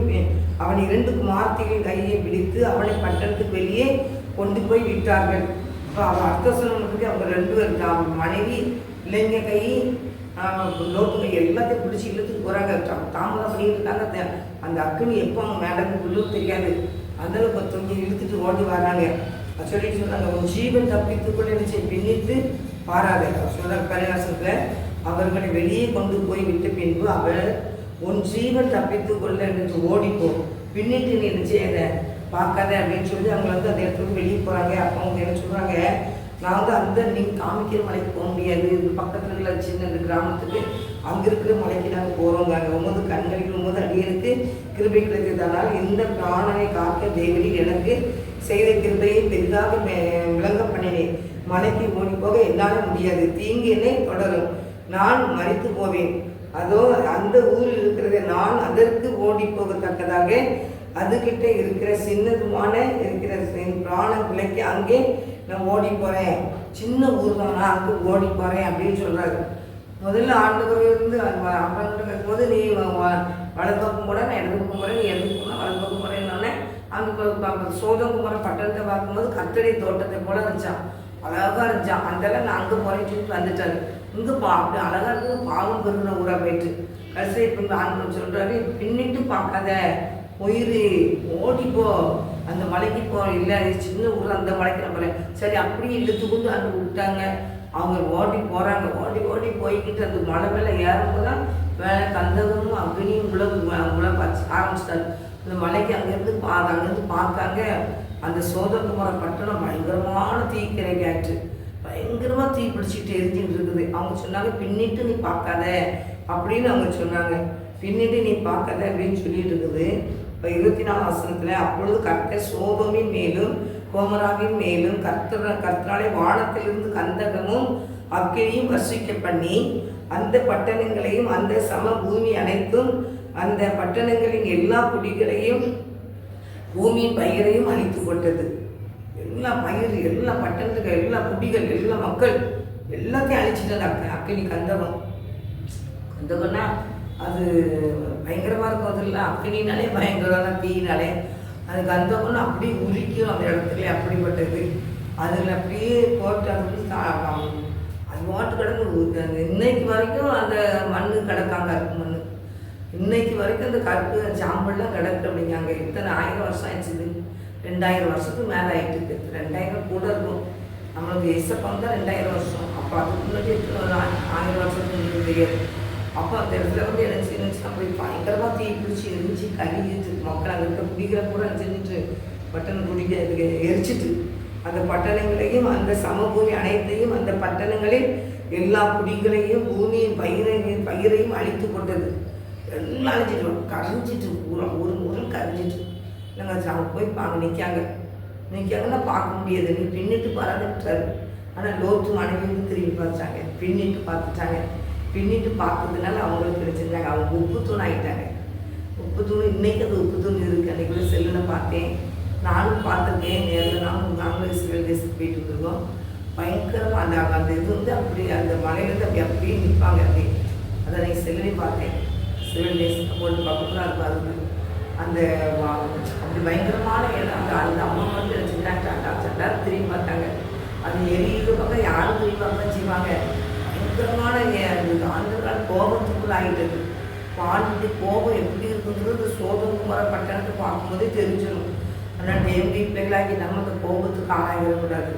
அவன் 2 குமார்த்திகளின் கையை பிடித்து அவனை பட்டணத்துக்கு வெளியே கொண்டு போய் விட்டார்கள். இப்போ அவன் அர்த்த சொல்லணுக்கு அவங்க 2 பேர் மனைவி இளைஞ கை லோட்டு கை எல்லாத்தையும் பிடிச்சி இழுத்துட்டு போகிறாங்க. தாமதம் பண்ணிட்டு இருக்காங்க. அந்த அக்குனி எப்போ அவங்க மேடம் விழுவும் தெரியாது. அதில் கொஞ்சம் இழுத்துட்டு ஓடி வராங்க. சொல்லிட்டு சொன்னாங்க, உன் ஜீவன் தப்பித்துக்குள்ள நினைச்சு பின்னிட்டு பாராத. சொல்ற பரிகாசத்தில் அவர்களை வெளியே கொண்டு போய் விட்ட பின்பு அவர் உன் ஜீவன் தப்பித்துக்கொள்ள நினைச்சு ஓடிப்போ, பின்னிட்டு நீ நினைச்சு அதை பார்க்காத அப்படின்னு சொல்லி அவங்க அந்த இடத்துக்கு வெளியே போகிறாங்க. அப்போ அவங்க என்ன சொல்கிறாங்க, நான் அந்த நீங்கள் காமிக்கிற மலைக்கு போக முடியாது, இது பக்கத்தில் இருக்கிற சின்ன கிராமத்துக்கு அங்கே இருக்கிற மலைக்கு நாங்கள் போகிறோங்க. அங்கே 9 கண்களில் 9 அடியனுக்கு கிருபை கிடைத்ததானால் இந்த பிராணனை காக்க தேவனில் எனக்கு செய்த கிருபையை பெரிதாக விளங்க பண்ணினேன். மலைக்கு ஓடி போக என்னால் முடியாது, தீங்கு என்னை தொடரும், நான் மறித்து போவேன். அதோ அந்த ஊரில் இருக்கிறத நான் அதற்கு ஓடி போகத்தக்கதாக அதுகிட்ட இருக்கிற சின்னதுமான இருக்கிற பிராணம் பிள்ளைக்கு அங்கே நான் ஓடி போகிறேன். சின்ன ஊர் தான், நான் அங்கே ஓடி போகிறேன் அப்படின்னு சொல்கிறாரு. முதல்ல ஆண்டவர் இருந்து அப்பன்ட்டு இருக்கும்போது நீ வலது பக்கம் போட, நான் இடது பக்கம் போகிறேன், நீ இடது பக்கம் வலது பக்கம் போகிறேன்னொன்னே அங்கே சோதங்குமர பட்டணத்தை பார்க்கும்போது கத்தடி தோட்டத்தை போல இருந்துச்சான், அழகாக இருந்துச்சான். அதெல்லாம் நான் அங்கே போகிறேன்னு சொல்லிட்டு வந்துட்டாரு. இங்கே அப்படி அழகாக இருக்குது, பாவம் பெருகிற ஊராக போயிட்டு கடைசி இப்போ ஆண்டு சொல்கிறாரு, பின்னிட்டு பார்க்காத, உயிர் ஓடிப்போ, அந்த மலைக்கு போ, இல்லை சின்ன ஊர் அந்த மலைக்கு நான் போகிறேன். சரி அப்படியே இழுத்து கொண்டு அங்கே விட்டாங்க. அவங்க ஓடி போகிறாங்க. ஓடி ஓடி போய்கிட்டு அந்த மலை மேலே ஏறும்போது தான் வேலை கந்தகமும் அக்னியும் உழவு ஆரம்பிச்சிட்டாரு. அந்த மலைக்கு அங்கேருந்து அங்கேருந்து பார்க்காங்க. அந்த சோதகுமார பட்டணம் பயங்கரமான தீக்கிரைக்காற்று, பயங்கரமாக தீ பிடிச்சிட்டு எரிஞ்சிட்டு இருக்குது. அவங்க சொன்னாங்க, பின்னிட்டு நீ பார்க்காத அப்படின்னு அவங்க சொன்னாங்க. பின்னிட்டு நீ பார்க்காத அப்படின்னு சொல்லிட்டு இருக்குது. இப்போ 24 வசனத்தில் அப்பொழுது கர்த்தர் சோதோமின் மேலும் கோமராவின் மேலும் கர்த்தராலே வானத்திலிருந்து கந்தகமும் அக்கினியும் வர்ஷிக்க பண்ணி அந்த பட்டணங்களையும் அந்த சம பூமி அனைத்தும் அந்த பட்டணங்களின் எல்லா குடிகளையும் பூமியின் பயிரையும் அழித்து கொண்டது. எல்லா பயிர், எல்லா பட்டணத்துக்கு, எல்லா குடிகள், எல்லா மக்கள் எல்லாத்தையும் அழிச்சிட்டது அக்கினி கந்தகம். கந்தகம்னா அது பயங்கரமாக இருக்கும். அதில் அக்கினினாலே பயங்கரமான தீயினாலே அது கந்தகம்னு அப்படியே உரிக்கும் அந்த இடத்துல. அப்படிப்பட்டது அதில் அப்படியே போட்டு அது மாட்டு கிடக்கு. இன்னைக்கு வரைக்கும் அந்த மண் கிடக்காங்க, கருப்பு மண் இன்னைக்கு வரைக்கும் அந்த கருப்பு சாம்பல்லாம் கிடக்கு அப்படிங்காங்க. இத்தனை 1000 வருஷம் ஆயிடுச்சுது, 2000 வருஷத்துக்கு மேலே ஆகிட்டு. 2000 கூட இருக்கும். நம்மளுக்கு எசப்பம் தான் 2000 வருஷம். அப்போ அதுக்கு முன்னாடி 1000 வருஷத்துக்கு தெரியாது. அப்போ அந்த இடத்துல வந்து நினச்சி அப்படி பயங்கரமாக தீ பிடிச்சி எரிஞ்சு கருகிட்டு மக்கள் அங்கே இருக்க குடிக்கிற கூட செஞ்சுட்டு பட்டணம் குடிக்க எரிச்சிட்டு அந்த பட்டணங்களையும் அந்த சமபூமி அனைத்தையும் அந்த பட்டணங்களில் எல்லா குடிகளையும் பூமியின் பயிரையும் அழித்து கொண்டது. எல்லாம் அழிஞ்சிட்டு கரைஞ்சிட்டு ஒரு கரைஞ்சிட்டு. நாங்கள் அவங்க போய் நிற்காங்கன்னா பார்க்க முடியாது. நீ பின்னிட்டு பாராதுட்டாரு. ஆனால் லோத்து மனைவியும் திரும்பி பார்த்தாங்க, பின்னிட்டு பார்த்துட்டாங்க. பின்னிட்டு பார்த்ததுனால அவங்களுக்கு கிடைச்சிருந்தாங்க. அவங்க உப்பு தூண் ஆகிட்டாங்க. உப்பு தூண் இன்னைக்கு அது உப்பு தூண் இருக்குது. அன்றைக்கி கூட செல்லில் பார்த்தேன், நானும் பார்த்துருக்கேன் நேரில். நாங்களும் இஸ்ரேல் தேசத்துக்கு போயிட்டு வந்துருக்கோம். பயங்கரமாக அந்த இது வந்து அப்படி அந்த மலையிலேருந்து அப்படியே நிற்பாங்க. அதை நான் செல்லையும் பார்த்தேன். இஸ்ரேல் தேசத்தை போட்டு பக்கத்தில் இருக்கும். அது அந்த அப்படி பயங்கரமான இடம். அந்த அம்மா வந்து நினச்சிட்டாங்க, திரும்பி பார்த்தாங்க. அது எரியிற பக்கம் யாரும் திரும்பி பார்க்க செய்வாங்க. பயங்கரமான ஆண்டுகள் கோபத்துக்குள்ள ஆகிட்டது. பாண்டிட்டு கோபம் எப்படி இருக்குங்கிறது சோதகுமார பட்டணத்தை பார்க்கும்போதே தெரிஞ்சிடும். ஆனால் தேவடி பிள்ளைகளாகி நம்ம அந்த கோபத்துக்கு ஆளாகிடக்கூடாது.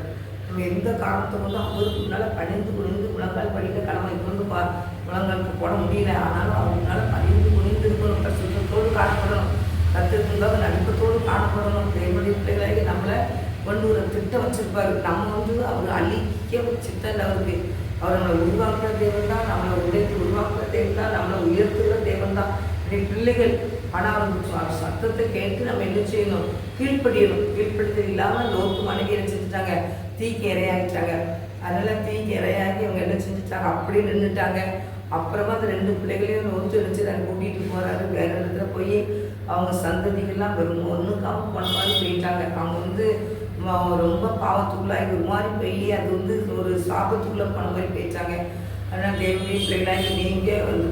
நம்ம எந்த காரணத்தை கொண்டு அவருக்கு முன்னால் பணிந்து குனிந்து முழங்கால் படிக்க கடமை கொண்டு முழங்காலுக்கு போட முடியல. ஆனாலும் அவங்களால பணிந்து குனிந்து இருக்கணும், சுத்தத்தோடு காணப்படணும், கற்றுக்குள்ளாக நடுக்கத்தோடு காணப்படணும். தேவடி பிள்ளைகளாகி நம்மளை கொண்டு ஒரு திட்டம் வச்சிருப்பாரு. நம்ம வந்து அவர் அழிக்க சித்தம் அவருக்கு. அவர் நம்மளை உருவாக்குற தேவன் தான், நம்மளை உடைத்து உருவாக்குற தேவன் தான், நம்மளை உயர்த்துகிற தேவன் தான். இப்படி பிள்ளைகள் ஆனால் அவர் சத்தத்தை கேட்டு நம்ம என்ன செய்யணும், கீழ்ப்படியணும். கீழ்ப்படுத்தல் இல்லாமல் லோத்து மனைவி என்ன செஞ்சுட்டாங்க, தீக்கு இரையாகிட்டாங்க. அதனால் தீக்கு இரையாகி அவங்க என்ன செஞ்சுட்டாங்க, அப்படியே நின்றுட்டாங்க. அப்புறமா அந்த 2 பிள்ளைகளையும் லோத்து எடுத்துட்டாங்க, கூட்டிகிட்டு போகிறாரு. வேறு இடத்துல போய் அவங்க சந்ததிகள்லாம் வெறும் ஒன்றுக்காக போன மாதிரி போயிட்டாங்க. அவங்க வந்து ரொம்ப பாவத்துக்குள்ளாகி ஒரு மாதிரி போய் அது வந்து ஒரு சாபத்துக்குள்ளே போன மாதிரி போயிட்டாங்க. அதனால் தேவனுடைய பிள்ளைகளாகி நீங்கள் வந்து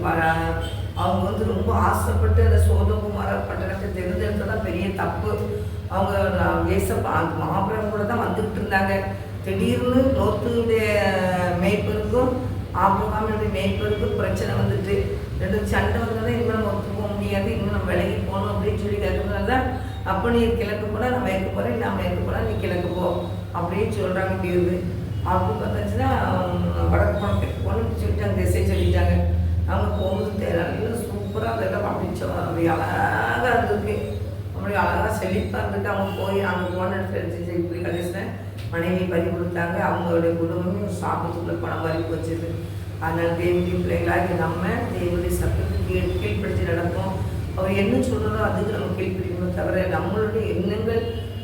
அவங்க வந்து ரொம்ப ஆசைப்பட்டு அந்த சோதம் குமார பட்டணத்தை தெரிந்தெடுத்ததான் பெரிய தப்பு. அவங்க ஏசப்பா அந்த மாபுரம் கூட தான் வந்துக்கிட்டு இருந்தாங்க. திடீர்னு லோத்துடைய மேய்ப்பருக்கும் ஆபிரகாமுடைய மேய்ப்பருக்கும் பிரச்சனை வந்துட்டு ரெண்டு சண்டை வந்ததை இன்னும் நம்ம ஒத்து போக முடியாது, இன்னும் நம்ம விலகி போகணும் அப்படின்னு சொல்லி கேட்கறதுனால அப்போ நீ கிழக்கு போனால் நான் மேற்கு போகிறேன், நான் மேற்கு போனால் நீ கிழக்கு போ அப்படின்னு சொல்கிறாங்க. முடியுது அப்படி பார்த்தாச்சுன்னா வடக்கு பணத்துக்கு போகணும்னு சொல்லிட்டு அந்த திசை சொல்லிட்டாங்க. அவங்க போகும்போது நல்லா சூப்பராக அதெல்லாம் அப்படிச்சோம். அப்படி அழகாக இருந்திருக்கு, அப்படி அழகாக செழிப்பாக இருந்துட்டு அவங்க போய் அங்கே போன இடத்துல எடுத்து இப்படி கடைசியில் மனைவி பறி கொடுத்தாங்க. அவங்களுடைய குடும்பமே ஒரு சாபத்துக்குள்ளே பணம் பறி போச்சுது. அதனால் தேவனுடைய பிள்ளைகளாக நம்ம தேவனுடைய சட்டத்துக்கு கீழ்ப்படுத்தி நடப்போம். அவர் என்ன சொல்கிறதோ அதுக்கு நம்ம கீழ்ப்பிடிக்கணும். தவிர நம்மளுடைய எண்ணங்கள்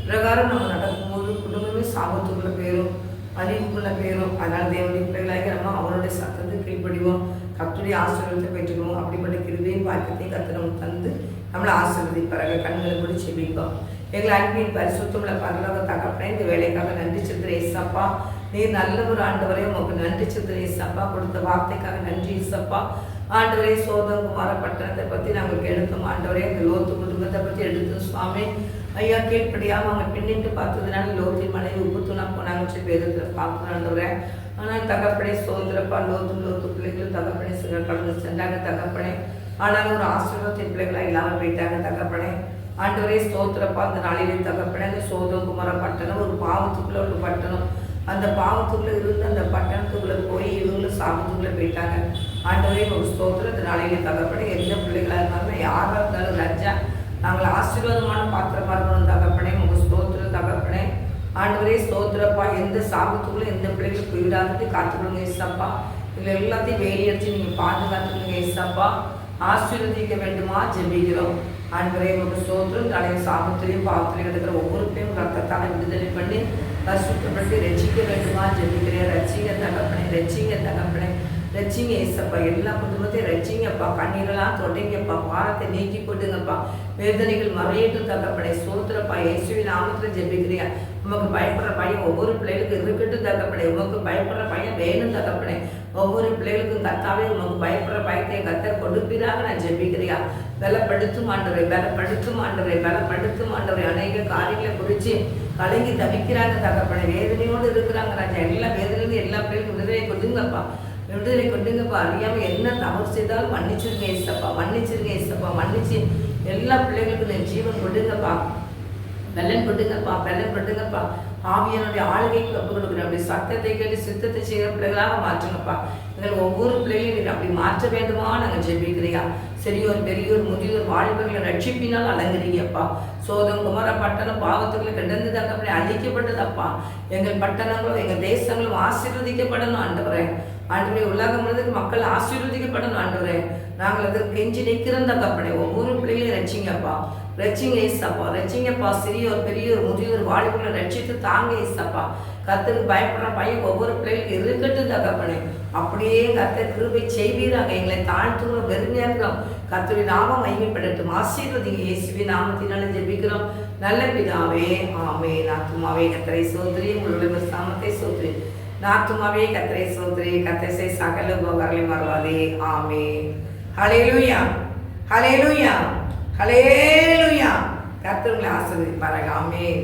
பிரகாரம் நம்ம நடக்கும்போது குடும்பமே சாபத்துக்குள்ளே போயிடும், அழிவுக்குள்ளே போயிடும். அதனால் தேவனுடைய பிள்ளைகளாக நம்ம அவருடைய சத்தத்துக்கு கீழ்ப்படிவோம், கர்த்தருடைய ஆசீர்வாதத்தை பெற்றுக்கணும். அப்படிப்பட்ட கிருபையும் பாக்கியத்தையும் கர்த்தர் நமக்கு தந்து நம்மளை ஆசீர்வதிப்பார்கள். கண்களை கூட செபிப்போம். எங்களை அன்பின் பரிசுத்தமுள்ள பரலோக தகப்பனே, இந்த வேலைக்காக நன்றி செலுத்துகிறேன் ஏசப்பா. நீர் நல்ல ஒரு ஆண்டவரே, உங்களுக்கு நன்றி செலுத்துகிறேன் ஏசப்பா. கொடுத்த வார்த்தைக்காக நன்றி ஏசப்பா. ஆண்டவரே, சோதம் குமார பட்டணத்தை பற்றி நாங்கள் எடுத்தோம் ஆண்டவரே. இந்த லோத்து குடும்பத்தை பற்றி எடுத்தோம் சுவாமி. ஐயா கீழ்ப்படியாமல் அவங்க பின்னிட்டு பார்த்ததுனால லோத்தின் மனைவி உப்புத்துனா போனாங்கன்னு சொல்லி வேதத்தில் பார்க்கணும் ஆண்டவரே. ஆனால் தகப்பனே சோதரப்பா, லோத்து பிள்ளைகளும் தகப்பனே கடந்து சென்றாங்க தகப்பனே. ஆனால் ஒரு ஆசீர்வாதத்தின் பிள்ளைகளாக இல்லாமல் போயிட்டாங்க தகப்பனே. ஆண்டவரே ஸ்தோத்திரப்பா. அந்த நாளிலே தகப்பனே, அந்த சோதம் குமார பட்டணம் ஒரு பாவத்துக்குள்ளே ஒரு பட்டணம். அந்த பாவத்துக்குள்ளே இருந்து அந்த பட்டணத்துக்குள்ளே போய் இவங்களும் சாபத்துக்குள்ளே போயிட்டாங்க. ஆண்டவரே ஒரு ஸ்தோத்திரம். இந்த நாளிலே தகப்பனே, எந்த பிள்ளைகளாக இருந்தாலும் யாராக இருந்தாலும் லஜ்ஜா நாங்கள் ஆசீர்வாதமான பாத்திரமாக இருக்கணும் தகப்பனே. உங்கள் ஸ்தோத்திரம் தகப்பனே. ஆண்டவரே ஸ்தோத்திரப்பா. எந்த சாபத்துக்குள்ளே எந்த பிள்ளைகளுக்கு போயிடாதுட்டு காத்துக்கொள்ளுங்க ஏசப்பா. இல்லை எல்லாத்தையும் வேலையடிச்சு நீங்கள் பாதுகாத்துக்கொள்ளுங்க ஏசப்பா. ஆசீர்வதிக்க வேண்டுமா ஜெபிக்கிறோம். ஆண்டவரே உங்களுக்கு ஸ்தோத்திரம். தலைய சாபத்திலையும் பாவத்திலையும் எடுக்கிற ஒவ்வொரு பேரும் ரத்தத்தால் விடுதலை பண்ணி பரிசுத்தப்பட்டு ரட்சிக்க வேண்டுமா ஜெபிக்கிறேன். ரட்சிங்க தகப்பனே, ரட்சிங்க தகப்பனே, ரட்சிங்க ஏசப்பா. எல்லா குடும்பத்தையும் ரட்சிங்கப்பா. கண்ணீரெல்லாம் தொடங்கியப்பா. பாரத்தை நீக்கி போட்டுங்கப்பா. வேதனைகள் மறையட்டும் தகப்பனே. ஸ்தோத்திரப்பா. இயேசுவின் நாமத்தில் ஜெபிக்கிறியா. உமக்கு பயப்படுற பையன் ஒவ்வொரு பிள்ளைகளுக்கும் இருக்கட்டும் தகப்பனே. உமக்கு பயப்படுற பையன் வேணும் தகப்பனே. ஒவ்வொரு பிள்ளைகளுக்கும் கர்த்தாவே உமக்கு பயப்படுற பயத்தை கர்த்தர் கொடுப்பீராக நான் ஜெபிக்கிறியா. பலப்படுத்தும் ஆண்டவரே, பலப்படுத்தும் ஆண்டவரே, பலப்படுத்தும் ஆண்டவரே. அநேக காரியங்களை குறித்து கலங்கி தவிக்கிறாங்க தகப்பனே. வேதனையோடு இருக்கிறாங்க ராஜா. எல்லா வேதனையும் எல்லா பிள்ளைகளுக்கும் விடுதலை கொடுங்கப்பா, விடுதலை கொடுங்கப்பா. அறியாமல் என்ன தவறு செய்தாலும் மன்னிச்சிருங்க ஏசப்பா, மன்னிச்சிருங்க ஏசப்பா. மன்னிச்சு எல்லா பிள்ளைகளுக்கும் என் ஜீவன் கொடுங்கப்பா, பலன் கொடுங்கப்பா, பலன் கொடுங்கப்பா. ஆவியனுடைய ஆளுகைக்கு ஒப்பு கொடுக்குறேன். அப்படி சத்தத்தை கேட்டு சித்தத்தை செய்கிற பிள்ளைகளாக மாற்றுங்கப்பா. எங்கள் ஒவ்வொரு பிள்ளைகளையும் நீர் அப்படி மாற்ற வேண்டுமா நாங்கள் ஜெபிக்கிறியா. சிறியோர் பெரியோர் முதியோர் வாலிபர்களை ரட்சிப்பினால் அலங்குறீங்கப்பா. சோதம் குமார பட்டணம் பாவத்துக்களை கிடந்து தகப்பனே அழிக்கப்பட்டதப்பா. எங்கள் பட்டணங்களும் எங்கள் தேசங்களும் ஆசீர்வதிக்கப்படணும் ஆண்டவரே. ஆண்டவரே உலகம் முழுவதுக்கு மக்கள் ஆசீர்வதிக்கப்படணும் ஆண்டவரே. நாங்கள் அதற்கு கெஞ்சி நிற்கிறோம் தகப்பனே. ஒவ்வொரு பிள்ளைகளையும் ரட்சிங்கப்பா, ரட்சிங்க ஏசப்பா, ரட்சிங்கப்பா. சிறியோர் பெரியோர் முதியோர் வாலிபர்களை ரட்சித்து தாங்க ஏசப்பா. கர்த்தருக்கு பயப்படுற பையன் ஒவ்வொரு பிள்ளைகளுக்கு இருக்கட்டும் தகப்பனே. அப்படியே கர்த்தர் கிருபை செய்வீராங்க. எங்களை தாழ்த்துகிறோம், வெறுமையாக இருக்கிறோம். கர்த்தருடைய நாமம் மகிமைப்படட்டும். ஆசீர்வதிங்க இயேசுவின் நாமத்தினால ஜெபிக்கிறோம் நல்ல பிதாவே, ஆமென். ஆத்துமாவே கர்த்தரை ஸ்தோத்திரி, உங்களுடைய நாமத்தை ஸ்தோத்திரி. ஆத்துமாவே கர்த்தரை ஸ்தோத்திரி, கர்த்தர் செய்த சகல உபகாரங்களையும் மறவாதே. ஆமென். ஹல்லேலூயா, ஹல்லேலூயா, ஹல்லேலூயா. கர்த்தர் உங்களை ஆசீர்வதிப்பாராக. ஆமென்.